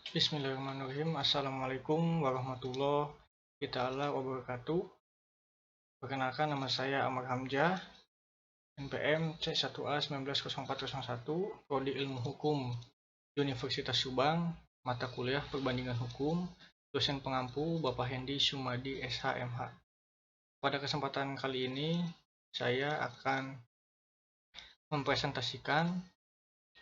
Bismillahirrahmanirrahim. Assalamualaikum warahmatullahi wabarakatuh. Perkenalkan, nama saya Amar Hamzah, NPM C1A190401, Prodi Ilmu Hukum, Universitas Subang, mata kuliah Perbandingan Hukum, dosen pengampu Bapak Hendy Sumadi SHMH. Pada kesempatan kali ini, saya akan mempresentasikan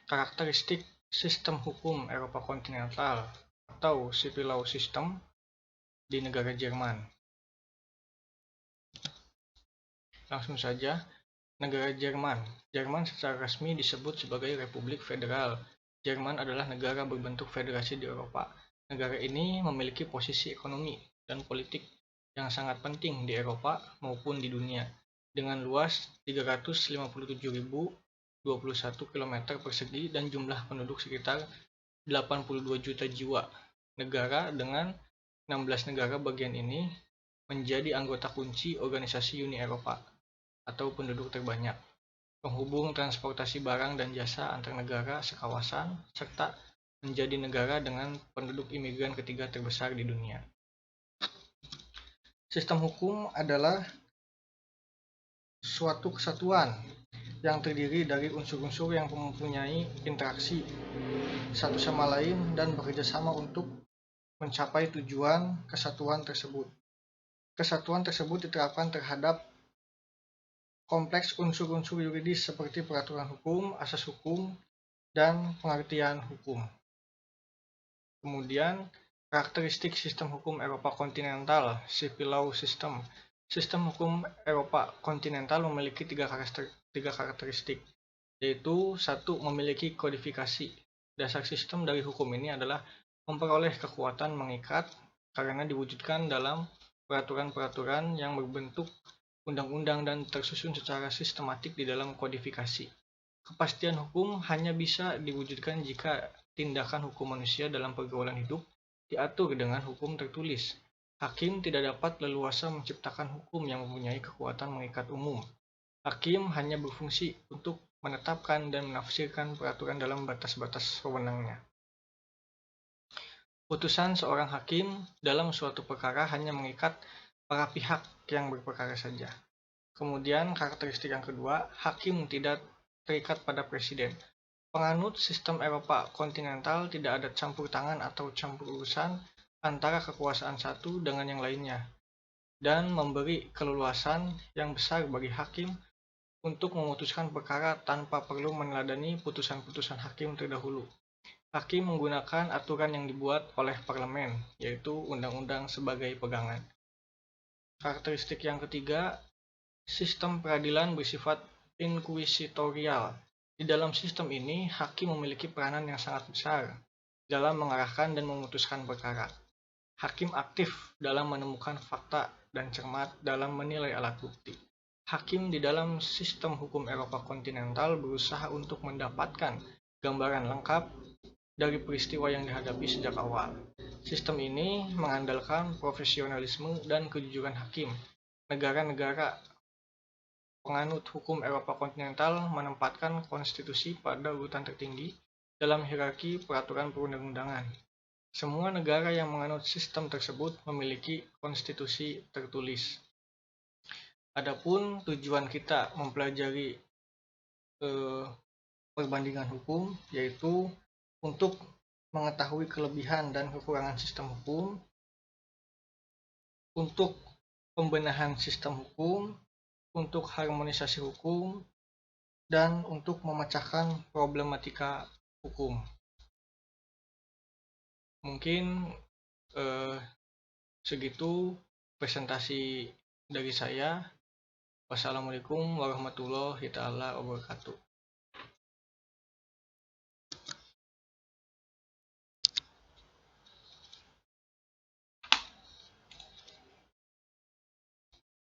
karakteristik sistem hukum Eropa kontinental atau civil law system di negara Jerman. Langsung saja, negara Jerman. Jerman secara resmi disebut sebagai Republik Federal. Jerman adalah negara berbentuk federasi di Eropa. Negara ini memiliki posisi ekonomi dan politik yang sangat penting di Eropa maupun di dunia, dengan luas 357.021 km persegi dan jumlah penduduk sekitar 82 juta jiwa. Negara dengan 16 negara bagian ini menjadi anggota kunci Organisasi Uni Eropa atau penduduk terbanyak, penghubung transportasi barang dan jasa antar negara sekawasan, serta menjadi negara dengan penduduk imigran ketiga terbesar di dunia. Sistem hukum adalah suatu kesatuan yang terdiri dari unsur-unsur yang mempunyai interaksi satu sama lain dan bekerja sama untuk mencapai tujuan kesatuan tersebut. Kesatuan tersebut diterapkan terhadap kompleks unsur-unsur yuridis seperti peraturan hukum, asas hukum, dan pengertian hukum. Kemudian, karakteristik sistem hukum Eropa kontinental, civil law system. Sistem hukum Eropa kontinental memiliki tiga karakteristik, yaitu satu, memiliki kodifikasi. Dasar sistem dari hukum ini adalah memperoleh kekuatan mengikat karena diwujudkan dalam peraturan-peraturan yang berbentuk undang-undang dan tersusun secara sistematik di dalam kodifikasi. Kepastian hukum hanya bisa diwujudkan jika tindakan hukum manusia dalam pergaulan hidup diatur dengan hukum tertulis. Hakim tidak dapat leluasa menciptakan hukum yang mempunyai kekuatan mengikat umum. Hakim hanya berfungsi untuk menetapkan dan menafsirkan peraturan dalam batas-batas wewenangnya. Putusan seorang hakim dalam suatu perkara hanya mengikat para pihak yang berperkara saja. Kemudian karakteristik yang kedua, hakim tidak terikat pada presiden. Penganut sistem Eropa kontinental tidak ada campur tangan atau campur urusan antara kekuasaan satu dengan yang lainnya, dan memberi keleluasan yang besar bagi hakim untuk memutuskan perkara tanpa perlu meneladani putusan-putusan hakim terdahulu. Hakim menggunakan aturan yang dibuat oleh parlemen, yaitu undang-undang sebagai pegangan. Karakteristik yang ketiga, sistem peradilan bersifat inkuisitorial. Di dalam sistem ini, hakim memiliki peranan yang sangat besar dalam mengarahkan dan memutuskan perkara. Hakim aktif dalam menemukan fakta dan cermat dalam menilai alat bukti. Hakim di dalam sistem hukum Eropa kontinental berusaha untuk mendapatkan gambaran lengkap dari peristiwa yang dihadapi sejak awal. Sistem ini mengandalkan profesionalisme dan kejujuran hakim. Negara-negara penganut hukum Eropa kontinental menempatkan konstitusi pada urutan tertinggi dalam hierarki peraturan perundang-undangan. Semua negara yang menganut sistem tersebut memiliki konstitusi tertulis. Adapun tujuan kita mempelajari perbandingan hukum, yaitu untuk mengetahui kelebihan dan kekurangan sistem hukum, untuk pembenahan sistem hukum, untuk harmonisasi hukum, dan untuk memecahkan problematika hukum. Mungkin segitu presentasi dari saya. Wassalamualaikum warahmatullahi wabarakatuh.